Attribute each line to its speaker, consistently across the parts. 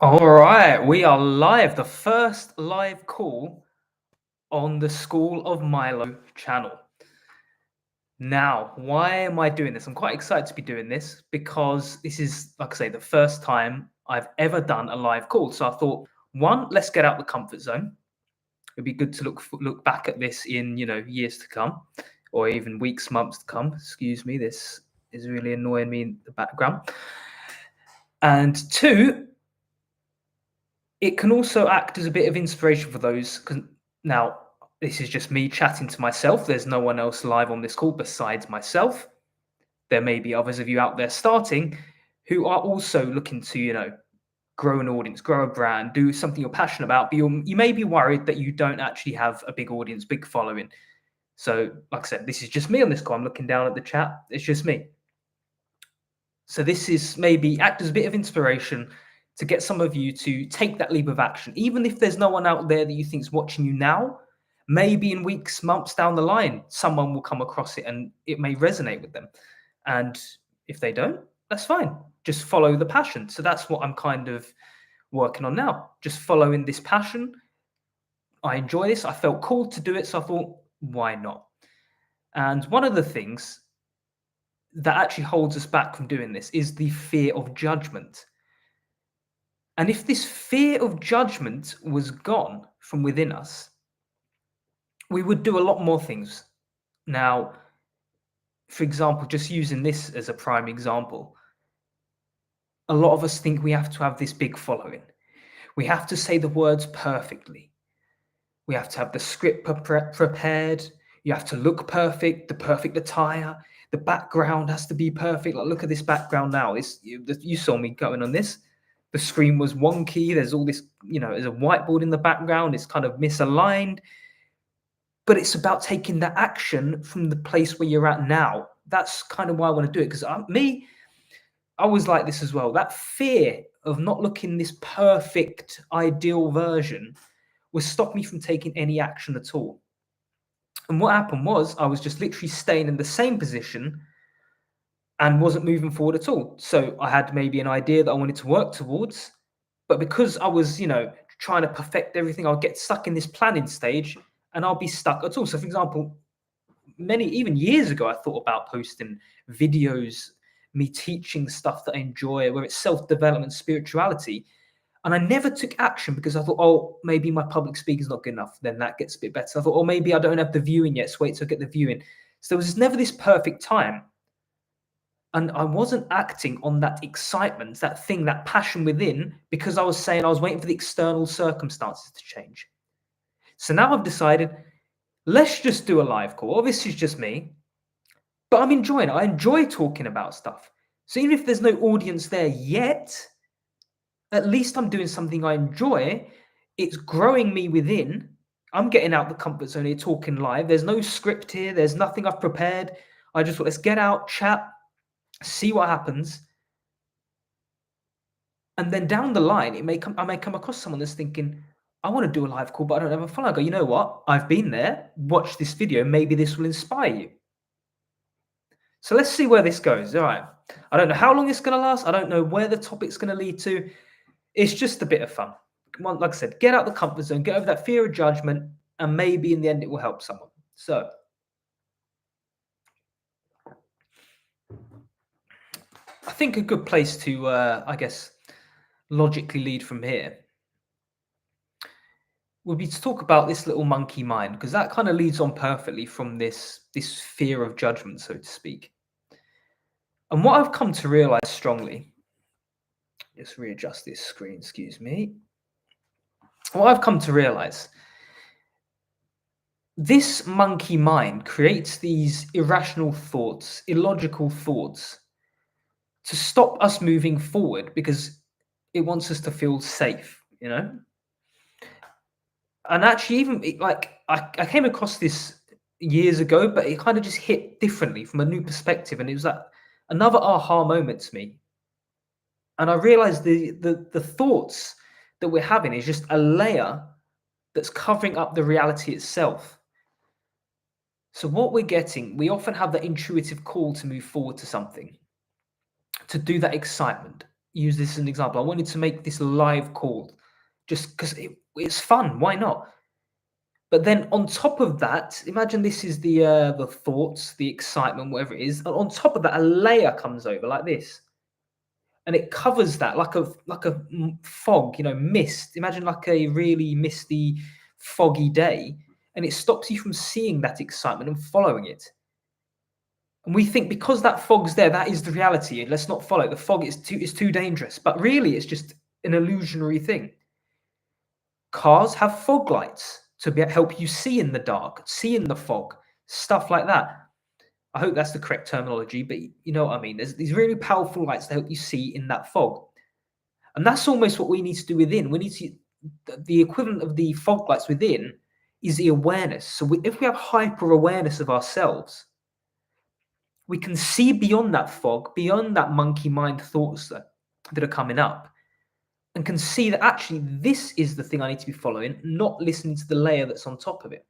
Speaker 1: All right, we are live. The first live call on the School of Milo channel. Now, why am I doing this? I'm quite excited to be doing this because this is, like I say, the first time I've ever done a live call. So I thought, one, let's get out the comfort zone. It'd be good to look back at this in years to come, or even weeks, months to come. Excuse me, this is really annoying me in the background. And two, it can also act as a bit of inspiration for those. Now, this is just me chatting to myself. There's no one else live on this call besides myself. There may be others of you out there starting who are also looking to, grow an audience, grow a brand, do something you're passionate about, but you may be worried that you don't actually have a big audience, big following. So, like I said, this is just me on this call. I'm looking down at the chat. It's just me. So this is maybe act as a bit of inspiration to get some of you to take that leap of action. Even if there's no one out there that you think is watching you now, maybe in weeks, months down the line, someone will come across it and it may resonate with them. And if they don't, that's fine. Just follow the passion. So that's what I'm kind of working on now. Just following this passion. I enjoy this. I felt called to do it. So I thought, why not? And one of the things that actually holds us back from doing this is the fear of judgment. And if this fear of judgment was gone from within us, we would do a lot more things. Now, for example, just using this as a prime example, a lot of us think we have to have this big following. We have to say the words perfectly. We have to have the script prepared. You have to look perfect, the perfect attire. The background has to be perfect. Like, look at this background now. You saw me going on this. The screen was wonky. There's all this, there's a whiteboard in the background. It's kind of misaligned. But it's about taking that action from the place where you're at now. That's kind of why I want to do it. Because I was like this as well. That fear of not looking this perfect, ideal version was stop me from taking any action at all. And what happened was I was just literally staying in the same position and wasn't moving forward at all. So I had maybe an idea that I wanted to work towards, but because I was, trying to perfect everything, I'll get stuck in this planning stage and I'll be stuck at all. So for example, even years ago, I thought about posting videos, me teaching stuff that I enjoy, whether it's self-development, spirituality. And I never took action because I thought, oh, maybe my public speaking is not good enough. Then that gets a bit better. I thought, oh, maybe I don't have the viewing yet. So wait till I get the viewing. So there was never this perfect time. And I wasn't acting on that excitement, that thing, that passion within, because I was saying I was waiting for the external circumstances to change. So now I've decided, let's just do a live call. This is just me, but I'm enjoying it. I enjoy talking about stuff. So even if there's no audience there yet, at least I'm doing something I enjoy. It's growing me within. I'm getting out the comfort zone here, talking live. There's no script here. There's nothing I've prepared. I just thought, let's get out, chat, see what happens. And then down the line, I may come across someone that's thinking, I want to do a live call, but I don't have a follow. I go, you know what? I've been there. Watch this video. Maybe this will inspire you. So let's see where this goes. All right. I don't know how long it's going to last. I don't know where the topic's going to lead to. It's just a bit of fun. Come on, like I said, get out the comfort zone, get over that fear of judgment, and maybe in the end it will help someone. So I think a good place to, I guess, logically lead from here would be to talk about this little monkey mind, because that kind of leads on perfectly from this fear of judgment, so to speak. And what I've come to realize strongly, just readjust this screen, excuse me. What I've come to realize, this monkey mind creates these irrational thoughts, illogical thoughts, to stop us moving forward because it wants us to feel safe, And actually, even I came across this years ago, but it kind of just hit differently from a new perspective, and it was like another aha moment to me. And I realized the thoughts that we're having is just a layer that's covering up the reality itself. So what we're getting, we often have that intuitive call to move forward to something, to do that excitement. use this as an example. I wanted to make this live call just because it's fun. Why not? But then on top of that, imagine this is the thoughts, the excitement, whatever it is. And on top of that, a layer comes over like this, and it covers that like a fog, mist. Imagine like a really misty, foggy day, and it stops you from seeing that excitement and following it. And we think because that fog's there, that is the reality, and let's not follow it. The fog is too dangerous. But really, it's just an illusionary thing. Cars have fog lights to help you see in the dark, see in the fog, stuff like that. I hope that's the correct terminology, but you know what I mean. There's these really powerful lights to help you see in that fog. And that's almost what we need to do within. We need to, the equivalent of the fog lights within is the awareness. So if we have hyper awareness of ourselves, we can see beyond that fog, beyond that monkey mind thoughts that are coming up, and can see that actually this is the thing I need to be following, not listening to the layer that's on top of it.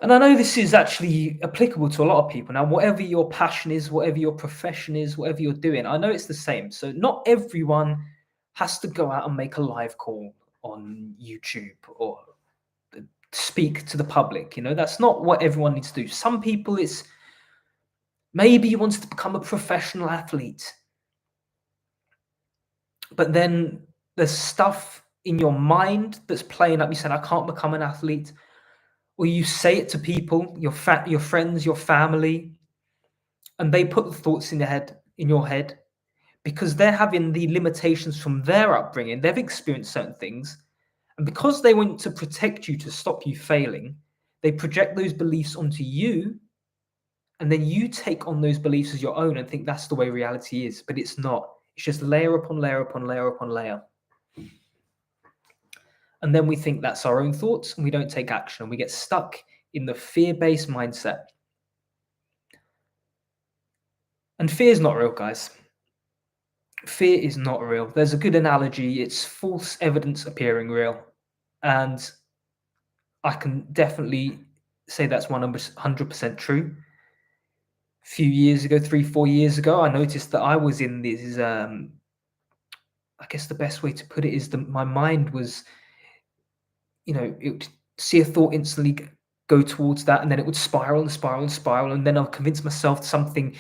Speaker 1: And I know this is actually applicable to a lot of people. Now, whatever your passion is, whatever your profession is, whatever you're doing, I know it's the same. So not everyone has to go out and make a live call on YouTube or speak to the public. That's not what everyone needs to do. Some people, it's maybe you want to become a professional athlete, but then there's stuff in your mind that's playing up. You said, I can't become an athlete. Or you say it to people, your friends, your family, and they put the thoughts in your head because they're having the limitations from their upbringing. They've experienced certain things, and because they want to protect you, to stop you failing, they project those beliefs onto you, and then you take on those beliefs as your own and think that's the way reality is, but it's not. It's just layer upon layer upon layer upon layer. And then we think that's our own thoughts, and we don't take action, and we get stuck in the fear-based mindset. And fear is not real, guys. Fear is not real. There's a good analogy. It's false evidence appearing real. And I can definitely say that's 100% true. A few years ago, 3-4 years ago, I noticed that I was in this, I guess the best way to put it is my mind was, it would see a thought instantly go towards that, and then it would spiral and spiral and spiral, and then I'll convince myself something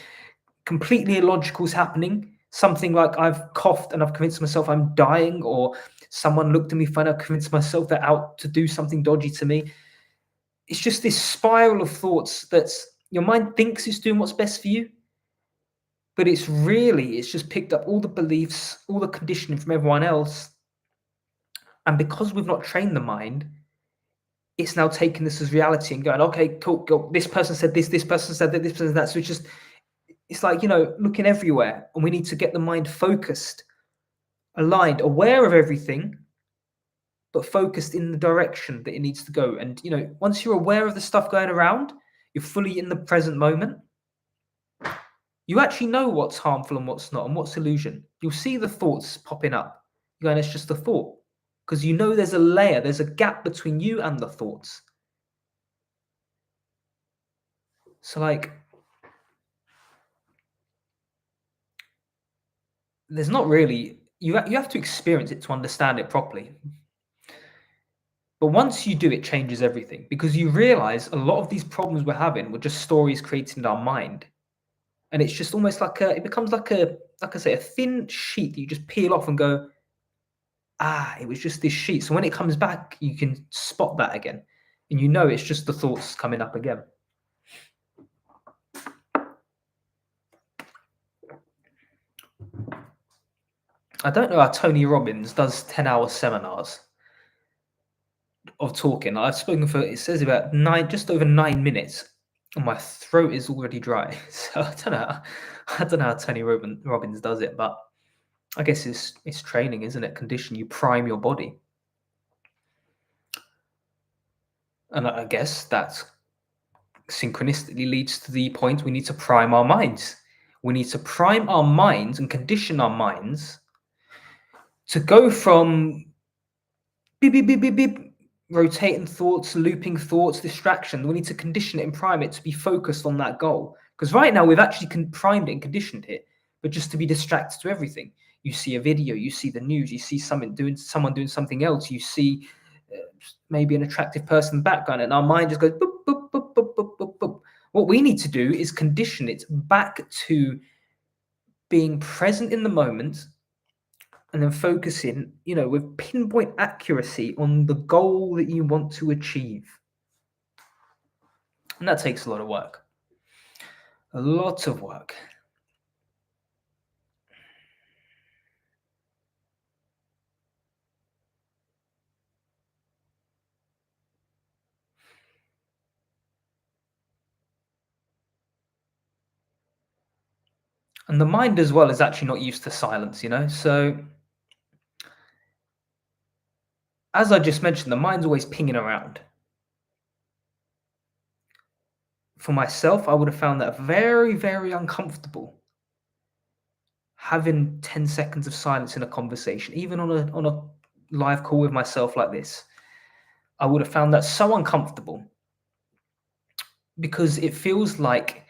Speaker 1: completely illogical is happening. Something like I've coughed and I've convinced myself I'm dying, or someone looked at me funny, I've convinced myself they're out to do something dodgy to me. It's just this spiral of thoughts that your mind thinks it's doing what's best for you, but it's just picked up all the beliefs, all the conditioning from everyone else. And because we've not trained the mind, it's now taking this as reality and going, okay, cool, this person said this person said that, this person said that. So it's like, looking everywhere, and we need to get the mind focused, aligned, aware of everything, but focused in the direction that it needs to go. And, once you're aware of the stuff going around, you're fully in the present moment. You actually know what's harmful and what's not, and what's illusion. You'll see the thoughts popping up. You're going, it's just a thought. Because there's a layer, there's a gap between you and the thoughts. So, there's not really, you have to experience it to understand it properly. But once you do, it changes everything, because you realize a lot of these problems we're having were just stories created in our mind. And it's just almost it becomes like I say, a thin sheet that you just peel off and go, it was just this sheet. So when it comes back, you can spot that again. And it's just the thoughts coming up again. I don't know how Tony Robbins does 10-hour seminars of talking. I've spoken for, it says about just over 9 minutes, and my throat is already dry. So I don't know how Tony Robbins does it, but I guess it's training, isn't it? Condition. You prime your body. And I guess that synchronistically leads to the point we need to prime our minds. We need to prime our minds and condition our minds to go from beep, beep, beep, beep, beep, rotating thoughts, looping thoughts, distraction. We need to condition it and prime it to be focused on that goal. Because right now we've actually primed it and conditioned it, but just to be distracted to everything. You see a video, you see the news, you see someone doing something else, you see maybe an attractive person in the background, and our mind just goes boop, boop, boop, boop, boop, boop, boop. What we need to do is condition it back to being present in the moment, and then focusing, with pinpoint accuracy on the goal that you want to achieve. And that takes a lot of work. A lot of work. And the mind as well is actually not used to silence, So as I just mentioned, the mind's always pinging around. For myself, I would have found that very, very uncomfortable having 10 seconds of silence in a conversation, even on a live call with myself like this. I would have found that so uncomfortable because it feels like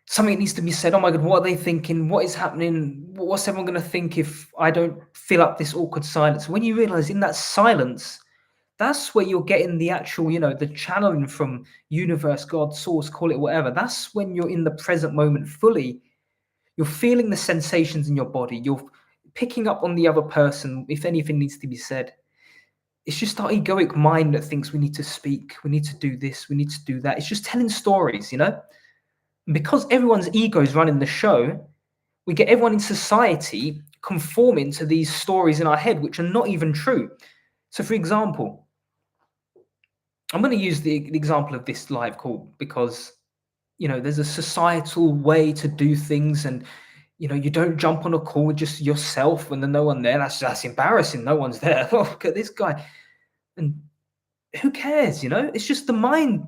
Speaker 1: something needs to be said. Oh my God, what are they thinking? What is happening? What's everyone going to think if I don't fill up this awkward silence? When you realize in that silence, that's where you're getting the actual, the channeling from universe, God, source, call it whatever. That's when you're in the present moment fully. You're feeling the sensations in your body. You're picking up on the other person if anything needs to be said. It's just our egoic mind that thinks we need to speak, we need to do this, we need to do that. It's just telling stories, And because everyone's ego is running the show, we get everyone in society conforming to these stories in our head, which are not even true. So, for example, I'm going to use the example of this live call because, there's a societal way to do things, and you don't jump on a call with just yourself when there's no one there. That's embarrassing. No one's there. Oh, look at this guy. And who cares? It's just the mind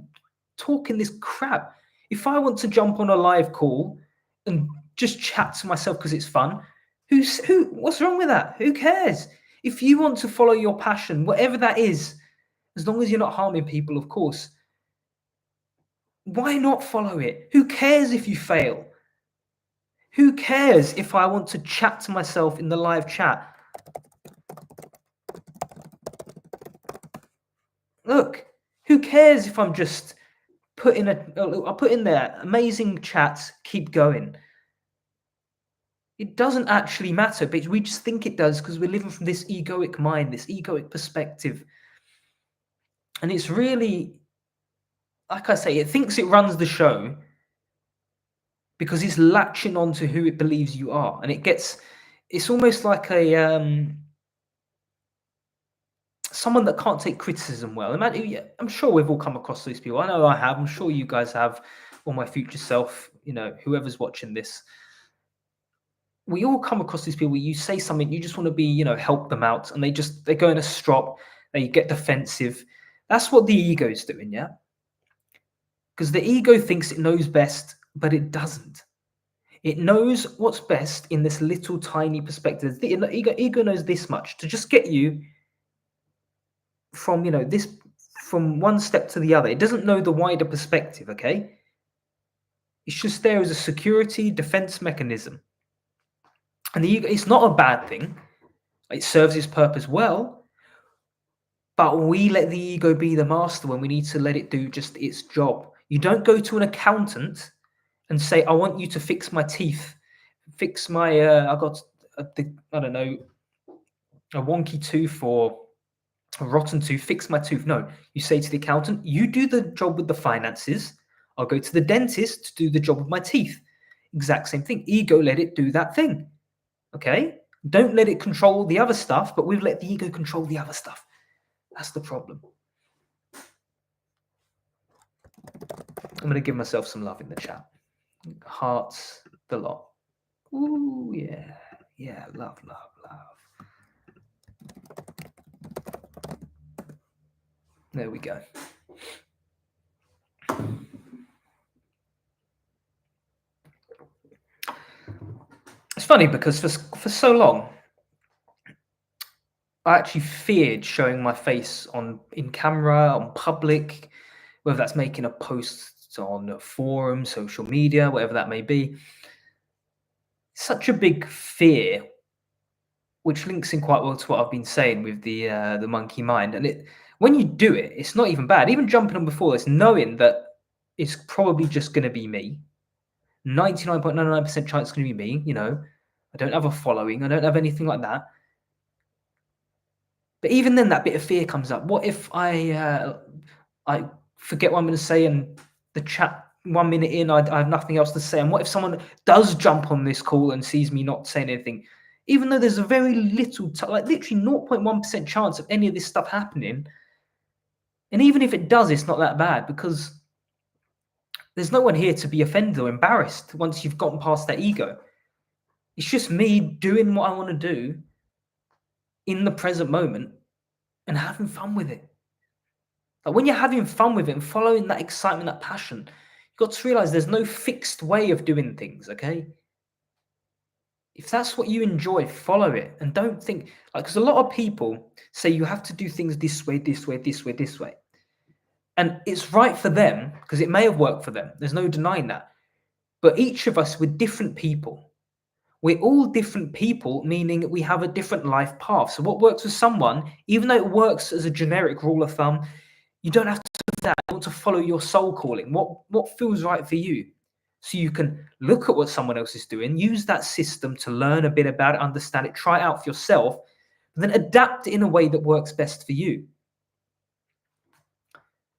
Speaker 1: talking this crap. If I want to jump on a live call and just chat to myself because it's fun, what's wrong with that? Who cares? If you want to follow your passion, whatever that is, as long as you're not harming people, of course, why not follow it? Who cares if you fail? Who cares if I want to chat to myself in the live chat? Look, who cares if I'm just I put in there amazing chats, keep going. It doesn't actually matter, but we just think it does because we're living from this egoic mind, this egoic perspective. And it's really, like I say, it thinks it runs the show because it's latching on to who it believes you are. And it's almost like someone that can't take criticism well. I'm sure we've all come across these people. I know I have. I'm sure you guys have, or my future self, whoever's watching this. We all come across these people. You say something, you just want to be, help them out, and they go in a strop, they get defensive. That's what the ego's doing, yeah? Because the ego thinks it knows best, but it doesn't. It knows what's best in this little tiny perspective. The ego knows this much to just get you from, from one step to the other. It doesn't know the wider perspective, okay? It's just there as a security defense mechanism. And the ego, it's not a bad thing. It serves its purpose well, but we let the ego be the master when we need to let it do just its job. You don't go to an accountant and say, I want you to fix my teeth, fix my, I got, I don't know, a wonky tooth or a rotten tooth, fix my tooth. No, you say to the accountant, you do the job with the finances. I'll go to the dentist to do the job with my teeth. Exact same thing. Ego, let it do that thing. Okay? Don't let it control the other stuff, but we've let the ego control the other stuff. That's the problem. I'm going to give myself some love in the chat. Hearts, the lot. Ooh, yeah. Yeah, love, love, love. There we go. It's funny because for so long, I actually feared showing my face in camera, on public, whether that's making a post on a forum, social media, whatever that may be. such a big fear, which links in quite well to what I've been saying with the monkey mind. And when you do it, it's not even bad. Even jumping on before this, knowing that it's probably just going to be me. 99.99% chance it's going to be me. I don't have a following. I don't have anything like that. But even then, that bit of fear comes up. What if I forget what I'm going to say, and the chat 1 minute in, I have nothing else to say? And what if someone does jump on this call and sees me not saying anything? Even though there's a very little, like literally 0.1% chance of any of this stuff happening. And even if it does, it's not that bad, because there's no one here to be offended or embarrassed once you've gotten past that ego. It's just me doing what I want to do in the present moment and having fun with it. Like when you're having fun with it and following that excitement, that passion, you've got to realize there's no fixed way of doing things, okay? If that's what you enjoy, follow it. And don't think, like, because a lot of people say you have to do things this way, this way, this way, this way. And it's right for them, because it may have worked for them. There's no denying that. But each of us, we're different people. We're all different people, meaning we have a different life path. So what works for someone, even though it works as a generic rule of thumb, you don't have to do that. You want to follow your soul calling. What feels right for you? So you can look at what someone else is doing, use that system to learn a bit about it, understand it, try it out for yourself, and then adapt it in a way that works best for you.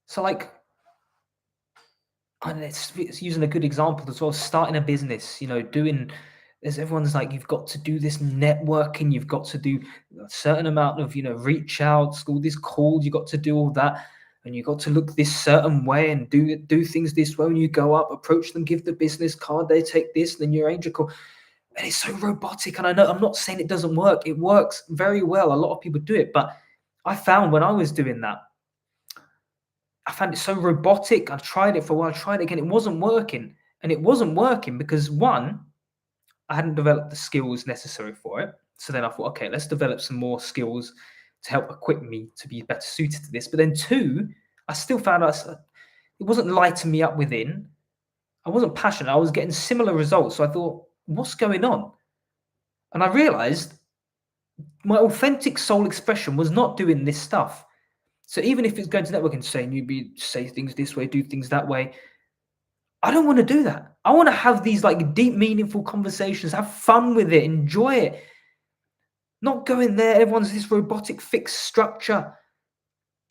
Speaker 1: So like, and it's using a good example as well, starting a business, everyone's like, you've got to do this networking, you've got to do a certain amount of, reach out, all these calls, you've got to do all that. And you've got to look this certain way and do things this way. When you go up, approach them, give the business card, they take this, then your angel call. And it's so robotic. And I know, I'm not saying it doesn't work. It works very well. A lot of people do it. But I found when I was doing that, I found it so robotic. I tried it for a while, I tried it again. It wasn't working. And it wasn't working because, one, I hadn't developed the skills necessary for it. So then I thought, okay, let's develop some more skills to help equip me to be better suited to this. But then two, I still found out it wasn't lighting me up within. I wasn't passionate. I was getting similar results. So I thought, what's going on? And I realized my authentic soul expression was not doing this stuff. So even if it's going to networking, saying you say things this way, do things that way, I don't want to do that. I want to have these like deep, meaningful conversations, have fun with it, enjoy it. Not go in there, everyone's this robotic fixed structure.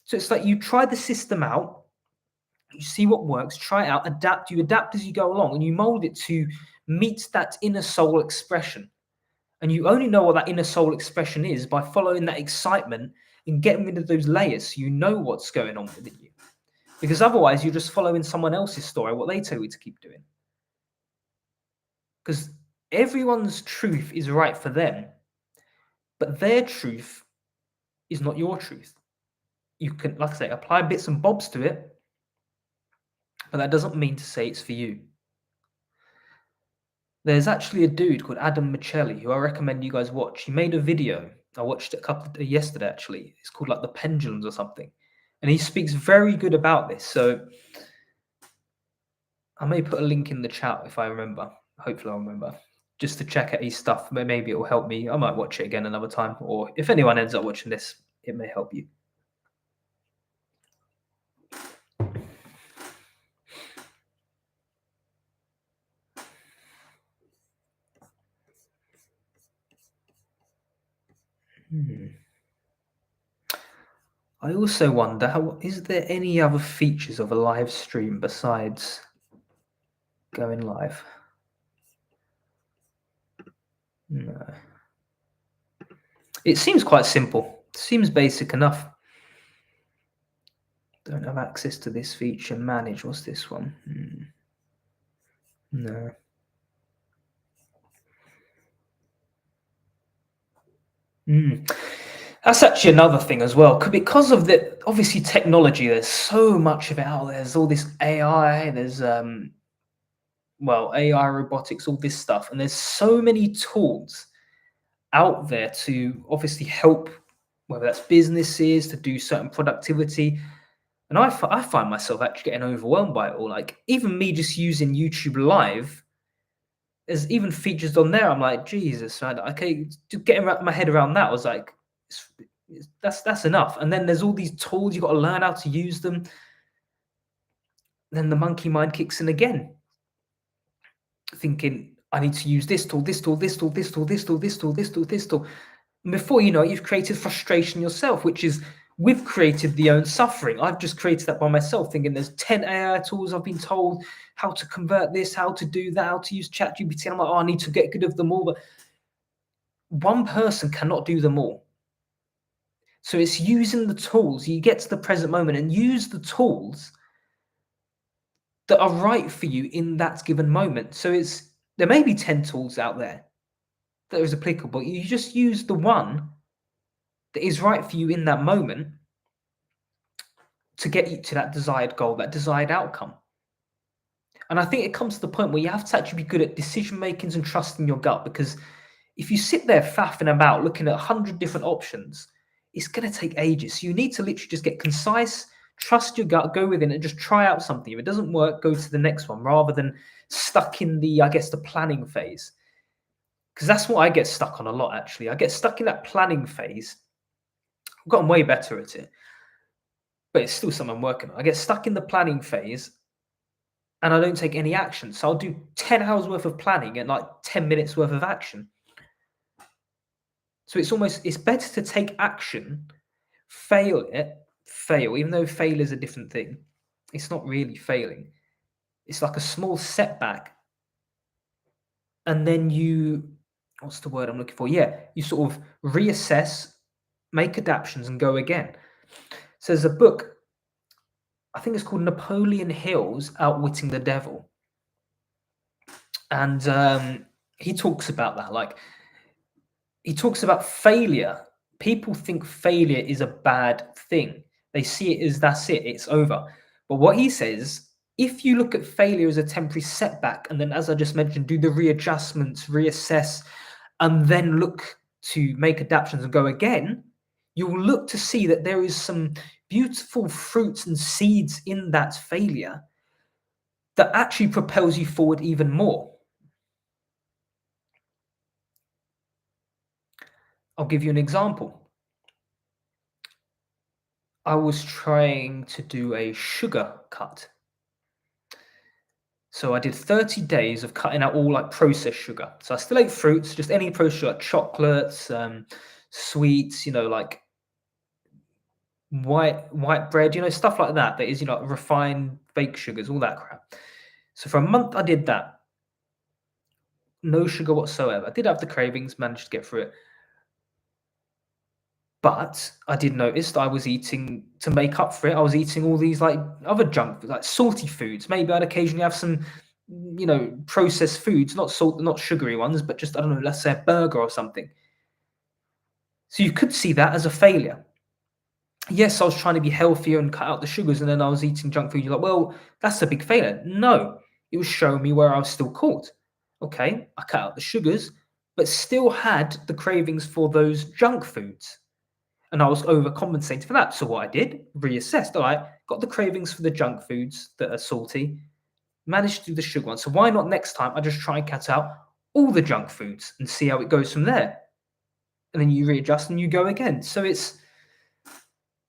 Speaker 1: So it's like you try the system out, you see what works, try it out, adapt. You adapt as you go along, and you mold it to meet that inner soul expression. And you only know what that inner soul expression is by following that excitement and getting rid of those layers so you know what's going on within you. Because otherwise, you're just following someone else's story, what they tell you to keep doing. Because everyone's truth is right for them, but their truth is not your truth. You can, like I say, apply bits and bobs to it, but that doesn't mean to say it's for you. There's actually a dude called Adam Michelli who I recommend you guys watch. He made a video. I watched it yesterday, actually. It's called like The Pendulums or something. And he speaks very good about this. So I may put a link in the chat if I remember. Hopefully I'll remember. Just to check out his stuff. Maybe it will help me. I might watch it again another time. Or if anyone ends up watching this, it may help you. I also wonder, is there any other features of a live stream besides going live? No. It seems quite simple. It seems basic enough. Don't have access to this feature. Manage. What's this one? No. That's actually another thing as well. Because of the obviously technology, there's so much of it out there. There's all this AI. There's AI, robotics, all this stuff, and there's so many tools out there to obviously help, whether that's businesses to do certain productivity. And I find myself actually getting overwhelmed by it all. Like even me just using YouTube Live, There's even features on there. I'm like, Jesus, man, okay, just getting my head around that. I was like, that's enough. And then there's all these tools, you got to learn how to use them. Then the monkey mind kicks in again, thinking, I need to use this tool, this tool, this tool, this tool, this tool, this tool, this tool, this tool. And before you know it, you've created frustration yourself, which is we've created the own suffering. I've just created that by myself, thinking there's 10 AI tools I've been told how to convert this, how to do that, how to use ChatGPT. And I'm like, oh, I need to get good of them all. But one person cannot do them all. So it's using the tools. You get to the present moment and use the tools that are right for you in that given moment. So there may be 10 tools out there that is applicable. You just use the one that is right for you in that moment to get you to that desired goal, that desired outcome. And I think it comes to the point where you have to actually be good at decision makings and trusting your gut, because if you sit there faffing about looking at 100 different options, it's going to take ages. So you need to literally just get concise, trust your gut, go within it, just try out something. If it doesn't work, go to the next one, rather than stuck in the, I guess, the planning phase. Because that's what I get stuck on a lot, actually. I get stuck in that planning phase. I've gotten way better at it, but it's still something I'm working on. I get stuck in the planning phase and I don't take any action. So I'll do 10 hours worth of planning and like 10 minutes worth of action. So it's better to take action, fail, even though fail is a different thing. It's not really failing. It's like a small setback. And then what's the word I'm looking for? Yeah, you sort of reassess, make adaptations and go again. So there's a book, I think it's called Napoleon Hill's Outwitting the Devil. And he talks about that. Like, he talks about failure. People think failure is a bad thing. They see it as that's it, it's over. But what he says, if you look at failure as a temporary setback, and then, as I just mentioned, do the readjustments, reassess, and then look to make adaptations and go again, you'll look to see that there is some beautiful fruits and seeds in that failure that actually propels you forward even more. I'll give you an example. I was trying to do a sugar cut. So I did 30 days of cutting out all like processed sugar. So I still ate fruits, just any processed sugar, like chocolates, sweets, like white bread, stuff like that. That is, refined baked sugars, all that crap. So for a month I did that. No sugar whatsoever. I did have the cravings, managed to get through it. But I did notice that I was eating, to make up for it, I was eating all these like other junk, like salty foods. Maybe I'd occasionally have some, processed foods, not sugary ones, but just, I don't know, let's say a burger or something. So you could see that as a failure. Yes, I was trying to be healthier and cut out the sugars, and then I was eating junk food. You're like, well, that's a big failure. No, it was showing me where I was still caught. Okay, I cut out the sugars, but still had the cravings for those junk foods. And I was overcompensating for that. So what I did, reassessed. All right, got the cravings for the junk foods that are salty, managed to do the sugar one. So why not next time I just try and cut out all the junk foods and see how it goes from there? And then you readjust and you go again. So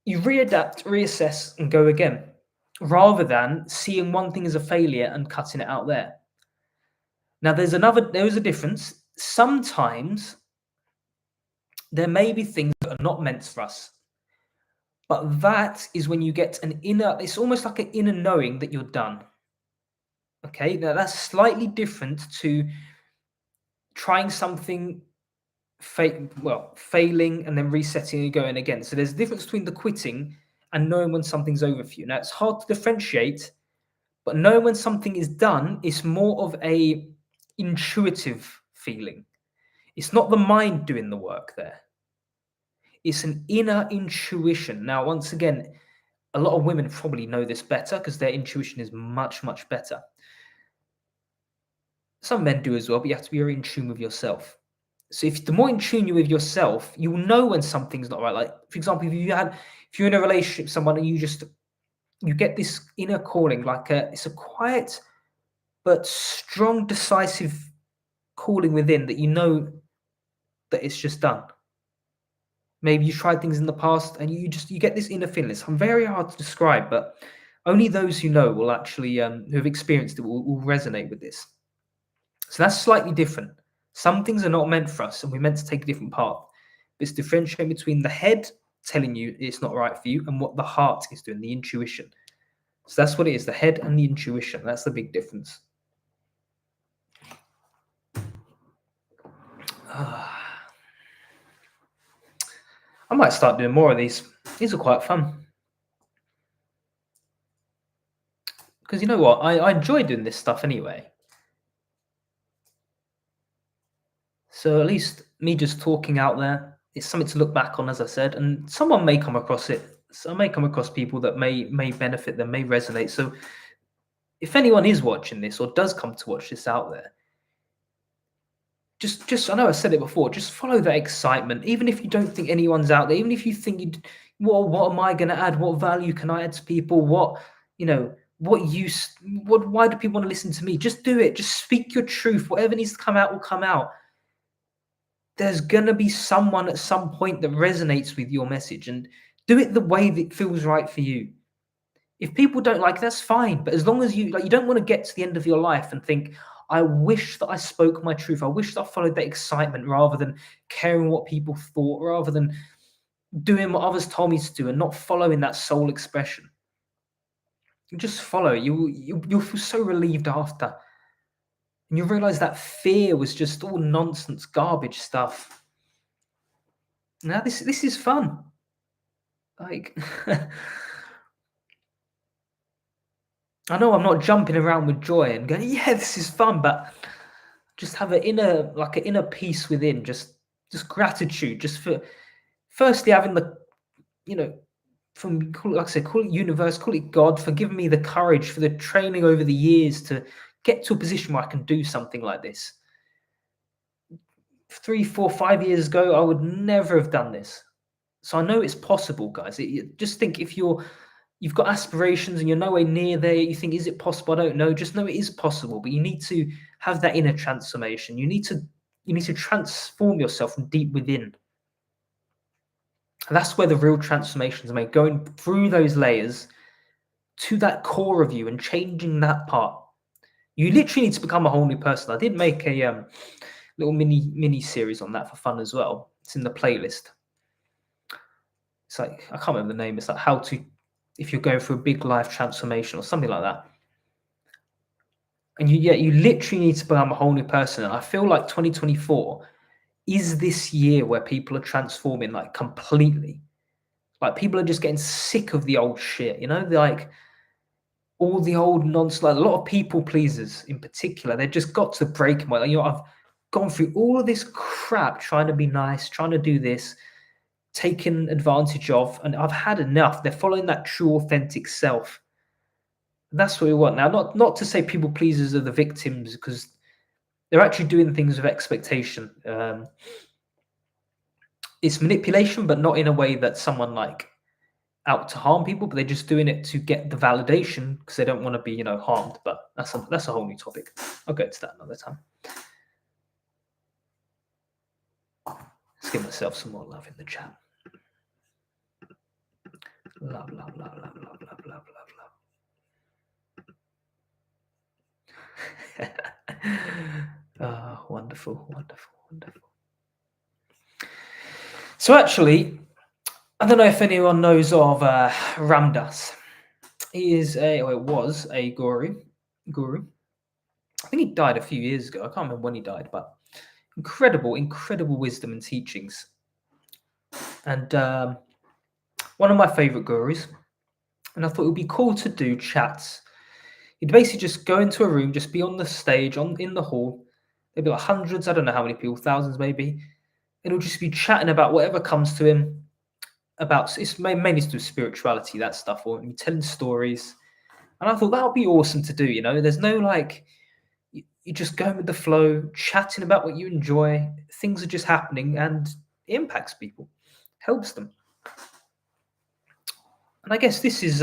Speaker 1: you readapt, reassess, and go again, rather than seeing one thing as a failure and cutting it out there. Now, there is a difference. Sometimes there may be things that are not meant for us. But that is when you get it's almost like an inner knowing that you're done. Okay, now that's slightly different to trying something, failing and then resetting and going again. So there's a difference between the quitting and knowing when something's over for you. Now, it's hard to differentiate, but knowing when something is done is more of a intuitive feeling. It's not the mind doing the work there. It's an inner intuition. Now, once again, a lot of women probably know this better because their intuition is much, much better. Some men do as well, but you have to be very in tune with yourself. So the more in tune you with yourself, you'll know when something's not right. Like, for example, if you're in a relationship with someone and you get this inner calling, it's a quiet but strong, decisive calling within that you know that it's just done. Maybe you tried things in the past and you get this inner feeling. It's very hard to describe, but only those who know will actually who have experienced it will resonate with this. So that's slightly different. Some things are not meant for us, and we're meant to take a different path. It's differentiating between the head telling you it's not right for you and what the heart is doing, the intuition. So that's what it is, the head and the intuition. That's the big difference. I might start doing more of these. These are quite fun. Because you know what? I enjoy doing this stuff anyway. So at least me just talking out there, it's something to look back on, as I said, and someone may come across it. So I may come across people that may benefit them, may resonate. So if anyone is watching this or does come to watch this out there, just I know I said it before, just follow that excitement. Even if you don't think anyone's out there, even if you think what am I going to add? What value can I add to people? What use? Why do people want to listen to me? Just do it. Just speak your truth. Whatever needs to come out will come out. There's going to be someone at some point that resonates with your message, and do it the way that feels right for you. If people don't like it, that's fine. But as long as you don't want to get to the end of your life and think, I wish that I spoke my truth. I wish that I followed that excitement rather than caring what people thought, rather than doing what others told me to do and not following that soul expression. You just follow. You'll feel so relieved after. And you realize that fear was just all nonsense, garbage stuff. Now this is fun. Like I know I'm not jumping around with joy and going, yeah, this is fun, but just have an inner peace within, just gratitude, just for firstly having the, from like I said, call it universe, call it God, for giving me the courage, for the training over the years to get to a position where I can do something like this. 3, 4, 5 years ago, I would never have done this. So I know it's possible, guys. Just think, if you've got aspirations and you're nowhere near there, you think, is it possible? I don't know. Just know it is possible, but you need to have that inner transformation. You need to transform yourself from deep within. And that's where the real transformations are made, going through those layers to that core of you and changing that part. You literally need to become a whole new person. I did make a little mini series on that for fun as well. It's in the playlist. It's like, I can't remember the name. It's like how to, if you're going through a big life transformation or something like that. And you literally need to become a whole new person. And I feel like 2024 is this year where people are transforming, like, completely. Like, people are just getting sick of the old shit, like all the old nonsense. Like, a lot of people pleasers in particular, they've just got to break my, I've gone through all of this crap trying to be nice, trying to do this, taken advantage of, and I've had enough. They're following that true, authentic self. And that's what we want now. Not to say people pleasers are the victims, because they're actually doing things with expectation. It's manipulation, but not in a way that someone like out to harm people, but they're just doing it to get the validation because they don't want to be, harmed. But that's a whole new topic. I'll get to that another time. Let's give myself some more love in the chat. Love, love, love, love, love, love, love, love, love. Oh, wonderful, wonderful, wonderful. So actually, I don't know if anyone knows of Ram Dass. He is was a guru. I think he died a few years ago. I can't remember when he died, but incredible wisdom and teachings. And one of my favorite gurus. And I thought it would be cool to do chats. You'd basically just go into a room, just be on the stage, in the hall. There'd be like hundreds, I don't know how many people, thousands maybe. And he'll just be chatting about whatever comes to him. It's mainly to do with spirituality, that stuff, or telling stories. And I thought that would be awesome to do. There's no like, you're just going with the flow, chatting about what you enjoy. Things are just happening, and it impacts people, helps them. And I guess this is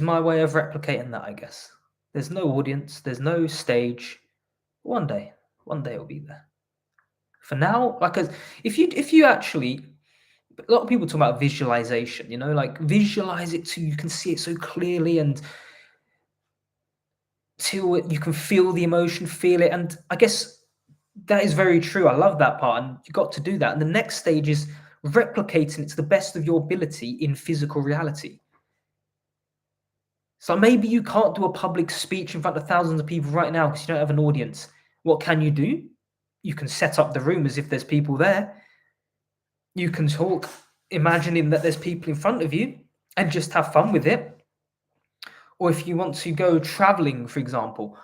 Speaker 1: my way of replicating that, I guess. There's no audience, there's no stage. One day, one day it'll be there. For now, like, if you actually, a lot of people talk about visualization, like visualize it so you can see it so clearly and till you can feel the emotion, feel it. And I guess that is very true. I love that part. And you got to do that. And the next stage is replicating it to the best of your ability in physical reality. So maybe you can't do a public speech in front of thousands of people right now because you don't have an audience. What can you do? You can set up the room as if there's people there. You can talk, imagining that there's people in front of you and just have fun with it. Or if you want to go traveling, for example,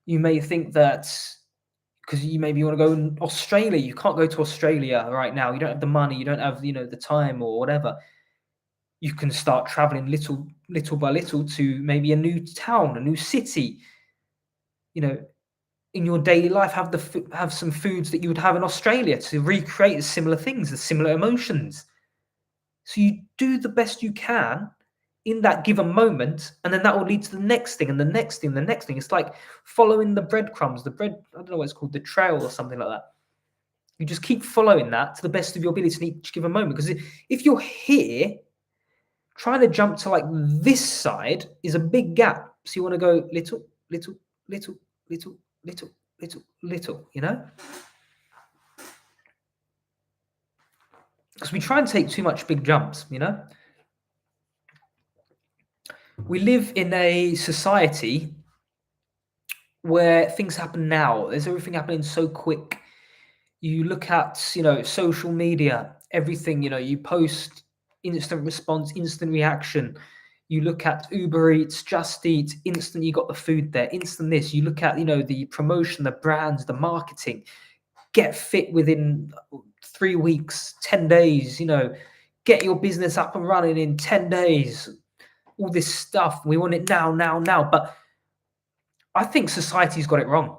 Speaker 1: you may think that because you maybe want to go in Australia, you can't go to Australia right now. You don't have the money, you don't have, the time or whatever. You can start traveling little by little to maybe a new town, a new city. In your daily life, have some foods that you would have in Australia to recreate similar things, the similar emotions. So you do the best you can in that given moment, and then that will lead to the next thing and the next thing, the next thing. It's like following the breadcrumbs, I don't know what it's called, the trail or something like that. You just keep following that to the best of your ability in each given moment. Because if you're here, trying to jump to like this side is a big gap. So you want to go little, little, little, little, little, little, Because we try and take too much big jumps, We live in a society where things happen now. There's everything happening so quick. You look at, social media, everything, you post, instant response, instant reaction. You look at Uber Eats, Just Eat, instant, you got the food there, instant this. You look at, the promotion, the brands, the marketing, get fit within 3 weeks, 10 days, get your business up and running in 10 days, all this stuff. We want it now, now, now. But I think society's got it wrong.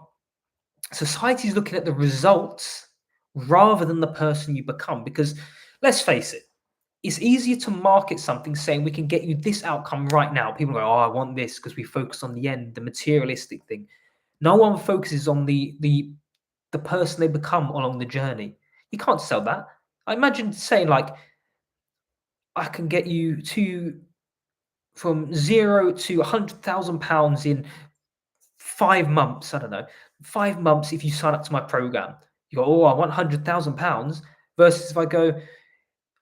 Speaker 1: Society's looking at the results rather than the person you become. Because let's face it, it's easier to market something saying we can get you this outcome right now. People go, oh, I want this, because we focus on the end, the materialistic thing. No one focuses on the person they become along the journey. You can't sell that. I imagine saying like, I can get you from 0 to £100,000 in 5 months. I don't know, 5 months if you sign up to my program. You go, oh, I want £100,000. Versus if I go,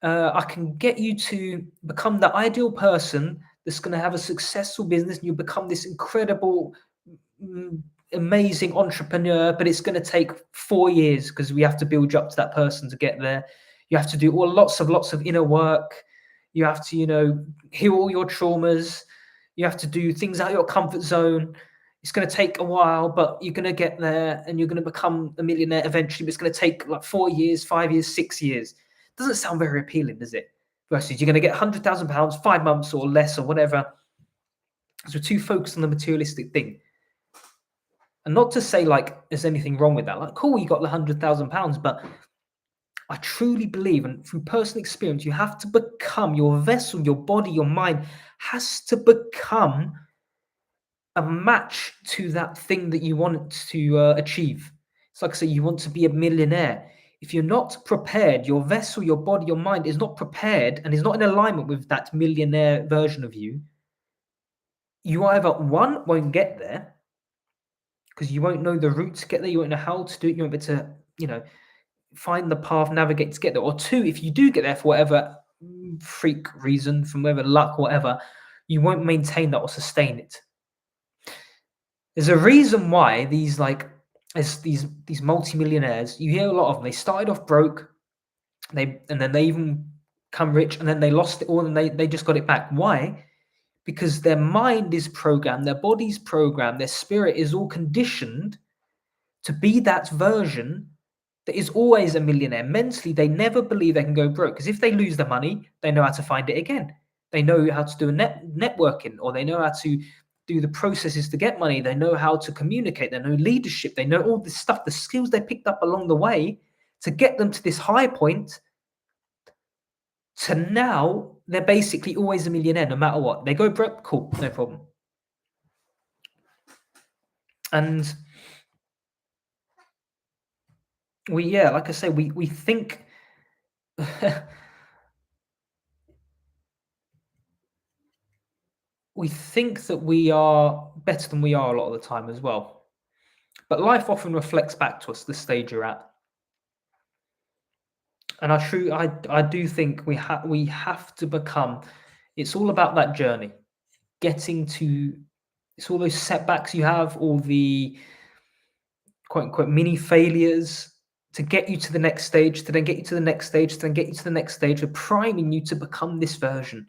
Speaker 1: I can get you to become the ideal person that's going to have a successful business, and you become this incredible, amazing entrepreneur, but it's going to take 4 years because we have to build you up to that person to get there. You have to do lots of inner work. You have to, heal all your traumas. You have to do things out of your comfort zone. It's going to take a while, but you're going to get there and you're going to become a millionaire eventually. But it's going to take like 4 years, 5 years, 6 years. Doesn't sound very appealing, does it? Versus you're going to get £100,000, 5 months or less or whatever. Because we're too focused on the materialistic thing. And not to say like there's anything wrong with that. Like, cool, you got the £100,000, but I truly believe, and through personal experience, you have to become your vessel, your body, your mind has to become a match to that thing that you want to achieve. It's like I say, you want to be a millionaire. If you're not prepared, your vessel, your body, your mind is not prepared and is not in alignment with that millionaire version of you, you either, one, won't get there because you won't know the route to get there, you won't know how to do it, you won't be able to, find the path, navigate to get there. Or two, if you do get there for whatever freak reason, from whatever luck, whatever, you won't maintain that or sustain it. There's a reason why these multimillionaires, you hear a lot of them, they started off broke, and then they even come rich, and then they lost it all and they just got it back. Why? Because their mind is programmed, their body's programmed, their spirit is all conditioned to be that version that is always a millionaire. Mentally, they never believe they can go broke, because if they lose the money, they know how to find it again. They know how to do networking, or they know how to do the processes to get money. They know how to communicate. They know leadership. They know all this stuff, the skills they picked up along the way to get them to this high point. To now, they're basically always a millionaire, no matter what. They go broke, cool, no problem. And yeah, like I say, we think we think that we are better than we are a lot of the time as well. But life often reflects back to us the stage you're at. And I do think we have to become. It's all about that journey, getting to. It's all those setbacks you have, all the quote unquote mini failures to get you to the next stage, to then get you to the next stage, to then get you to the next stage. We're priming you to become this version.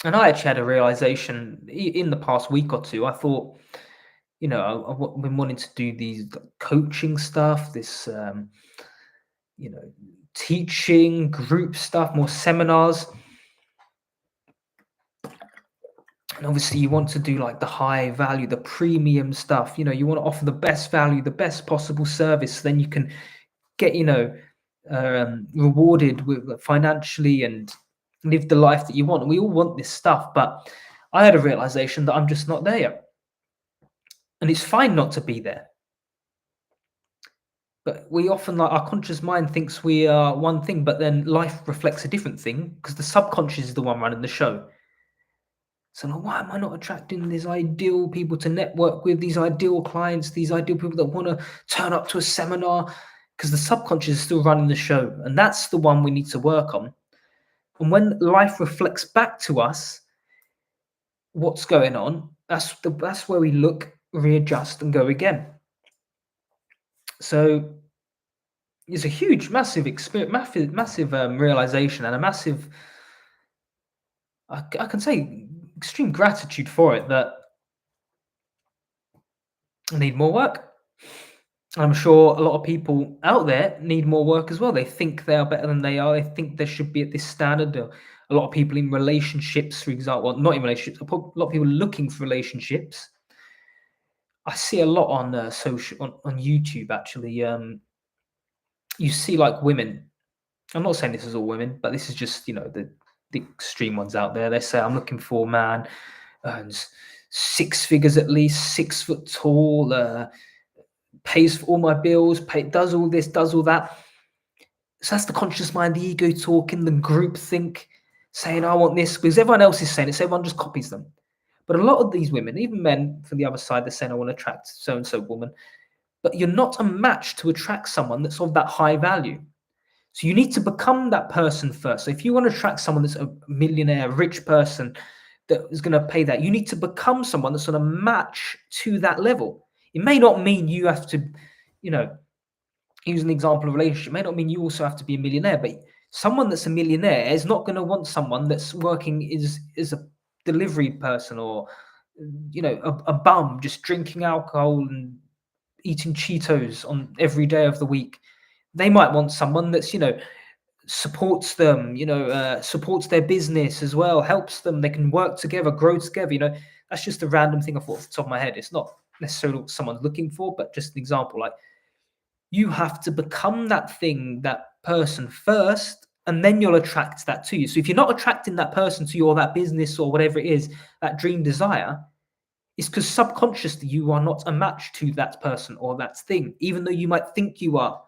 Speaker 1: And I actually had a realization in the past week or two. I thought, I've been wanting to do these coaching stuff, this, you know, teaching, group stuff, more seminars. And obviously, you want to do like the high value, the premium stuff. You want to offer the best value, the best possible service. Then you can get, rewarded with financially and live the life that you want. And we all want this stuff, but I had a realization that I'm just not there yet. And it's fine not to be there. But we often, like, our conscious mind thinks we are one thing, but then life reflects a different thing because the subconscious is the one running the show. So, like, why am I not attracting these ideal people to network with, these ideal clients, these ideal people that want to turn up to a seminar? Because the subconscious is still running the show. And that's the one we need to work on. And when life reflects back to us what's going on, that's where we look, readjust, and go again. So it's a huge, massive experience, massive realization, and a massive, I can say, extreme gratitude for it that I need more work. I'm sure a lot of people out there need more work as well. They think they are better than they are. They think they should be at this standard. A lot of people in relationships, for example, well, not in relationships, a lot of people looking for relationships. I see a lot on on YouTube actually. You see like women. I'm not saying this is all women, but this is just the extreme ones out there. They say I'm looking for a man, earns 6 figures at least, 6 foot tall, pays for all my bills, does all this, does all that. So that's the conscious mind, the ego talking, the group think, saying I want this because everyone else is saying it. So everyone just copies them. But a lot of these women, even men from the other side, they're saying I want to attract so and so woman. But you're not a match to attract someone that's of that high value. So you need to become that person first. So if you want to attract someone that's a millionaire, rich person that is going to pay that, you need to become someone that's going to match to that level. It may not mean you have to, use an example of relationship. It may not mean you also have to be a millionaire, but someone that's a millionaire is not going to want someone that's working as a delivery person or, a bum just drinking alcohol and eating Cheetos on every day of the week. They might want someone that's, supports them, supports their business as well, helps them. They can work together, grow together. That's just a random thing I thought off the top of my head. It's not necessarily what someone's looking for, but just an example. Like, you have to become that thing, that person first, and then you'll attract that to you. So if you're not attracting that person to you or that business or whatever it is, that dream desire, it's because subconsciously you are not a match to that person or that thing, even though you might think you are.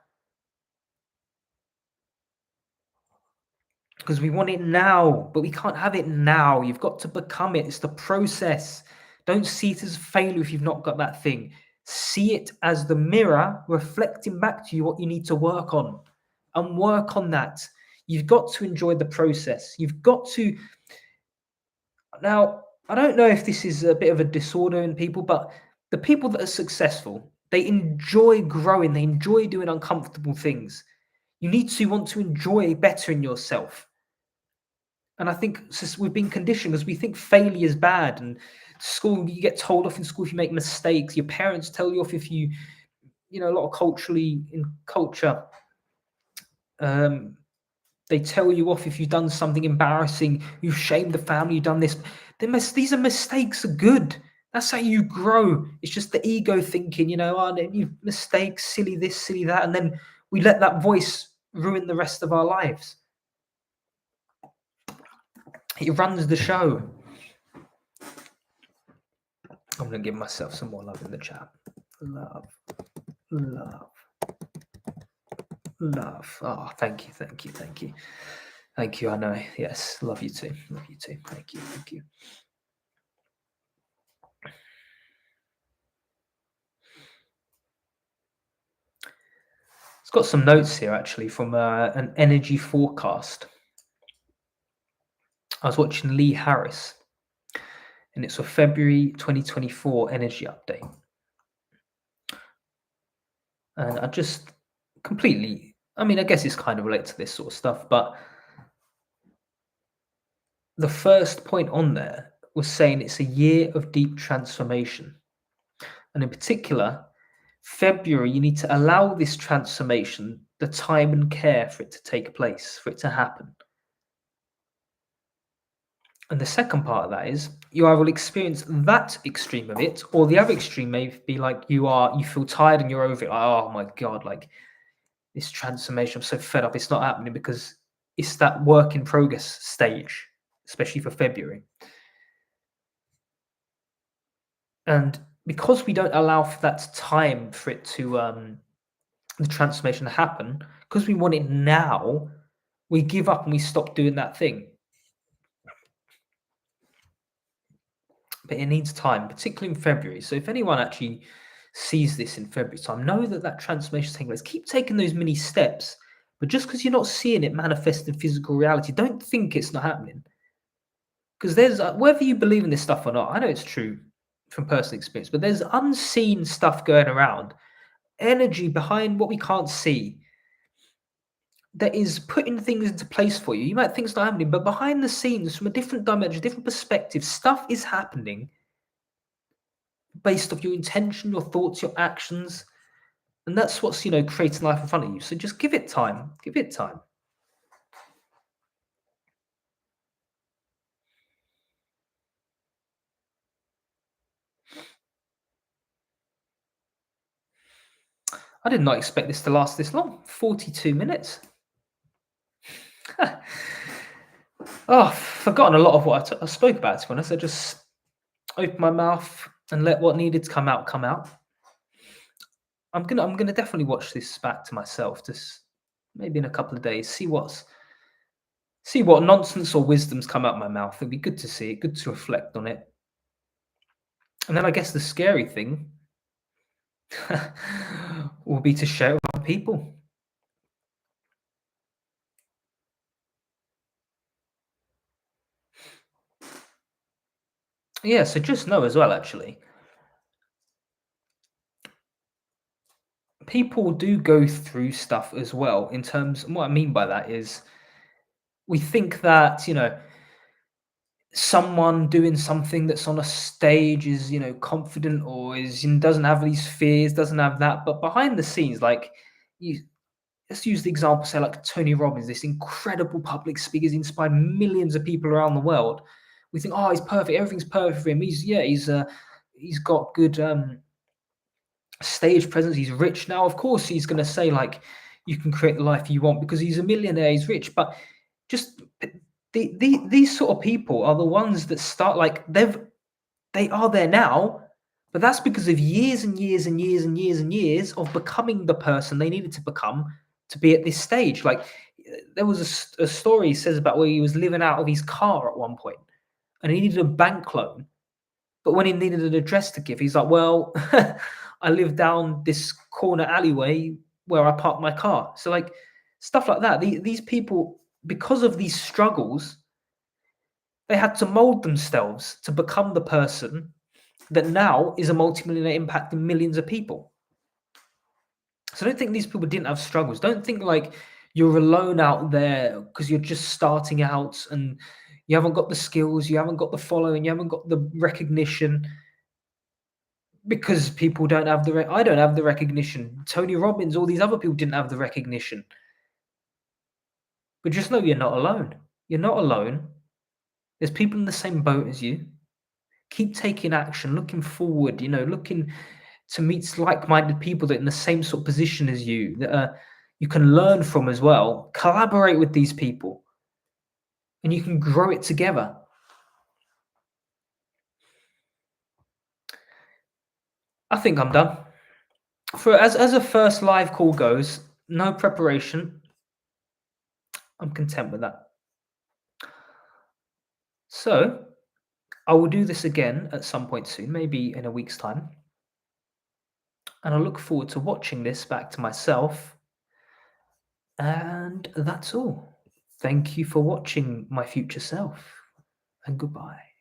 Speaker 1: Because we want it now, but we can't have it now. You've got to become it. It's the process. Don't see it as a failure if you've not got that thing. See it as the mirror reflecting back to you what you need to work on, and work on that. You've got to enjoy the process. You've got to. Now, I don't know if this is a bit of a disorder in people, but the people that are successful, they enjoy growing, they enjoy doing uncomfortable things. You need to want to enjoy bettering yourself. And I think we've been conditioned because we think failure is bad. And school, you get told off in school if you make mistakes. Your parents tell you off if you, a lot of in culture, they tell you off if you've done something embarrassing. You've shamed the family. You've done this. These are mistakes are good. That's how you grow. It's just the ego thinking, you mistakes, silly this, silly that, and then we let that voice ruin the rest of our lives. It runs the show. I'm going to give myself some more love in the chat. Love, love, love. Oh, thank you, thank you, thank you. Thank you. I know. Yes, love you too. Love you too. Thank you, thank you. It's got some notes here actually from an energy forecast. I was watching Lee Harris, and it's a February 2024 energy update. And I just completely, I mean, I guess it's kind of related to this sort of stuff, but the first point on there was saying it's a year of deep transformation. And in particular, February, you need to allow this transformation the time and care for it to take place, for it to happen. And the second part of that is you either will experience that extreme of it, or the other extreme may be like you feel tired and you're over it. Like, oh my God, like this transformation, I'm so fed up. It's not happening because it's that work in progress stage, especially for February. And because we don't allow for that time for it to the transformation to happen, because we want it now, we give up and we stop doing that thing. But it needs time, particularly in February. So if anyone actually sees this in February time, know that that transformation is taking place. Keep taking those mini steps, but just because you're not seeing it manifest in physical reality, don't think it's not happening. Because there's whether you believe in this stuff or not, I know it's true from personal experience, but there's unseen stuff going around, energy behind what we can't see that is putting things into place for you. You might think it's not happening, but behind the scenes, from a different dimension, different perspective, stuff is happening based off your intention, your thoughts, your actions. And that's what's, creating life in front of you. So just give it time. Give it time. I did not expect this to last this long. 42 minutes. Oh, I've forgotten a lot of what I spoke about, to be honest. I just opened my mouth and let what needed to come out come out. I'm gonna definitely watch this back to myself, just maybe in a couple of days, see what nonsense or wisdom's come out my mouth. It'd be good to see it, good to reflect on it. And then I guess the scary thing will be to share it with other people. Yeah, so just know as well, actually, people do go through stuff as well. In terms, and what I mean by that is, we think that someone doing something that's on a stage is confident or doesn't have these fears, doesn't have that, but behind the scenes, like you. Let's use the example, say, like Tony Robbins, this incredible public speaker, he's inspired millions of people around the world. We think, oh, he's perfect, everything's perfect for him. He's got good stage presence. He's rich now. Of course, he's going to say like, you can create the life you want because he's a millionaire. He's rich, but just these sort of people are the ones that start like they are there now, but that's because of years and years and years and years and years of becoming the person they needed to become to be at this stage. Like there was a story he says about where he was living out of his car at one point and he needed a bank loan. But when he needed an address to give, he's like, well, I live down this corner alleyway where I park my car. So like stuff like that. These people, because of these struggles, they had to mold themselves to become the person that now is a multimillionaire impacting millions of people. So don't think these people didn't have struggles. Don't think like you're alone out there because you're just starting out and you haven't got the skills, you haven't got the following, you haven't got the recognition because people don't have I don't have the recognition. Tony Robbins, all these other people didn't have the recognition. But just know you're not alone. You're not alone. There's people in the same boat as you. Keep taking action, looking forward, looking to meet like-minded people that are in the same sort of position as you, that you can learn from as well. Collaborate with these people, and you can grow it together. I think I'm done. For as a first live call goes, no preparation. I'm content with that. So I will do this again at some point soon, maybe in a week's time. And I look forward to watching this back to myself. And that's all. Thank you for watching, my future self, and goodbye.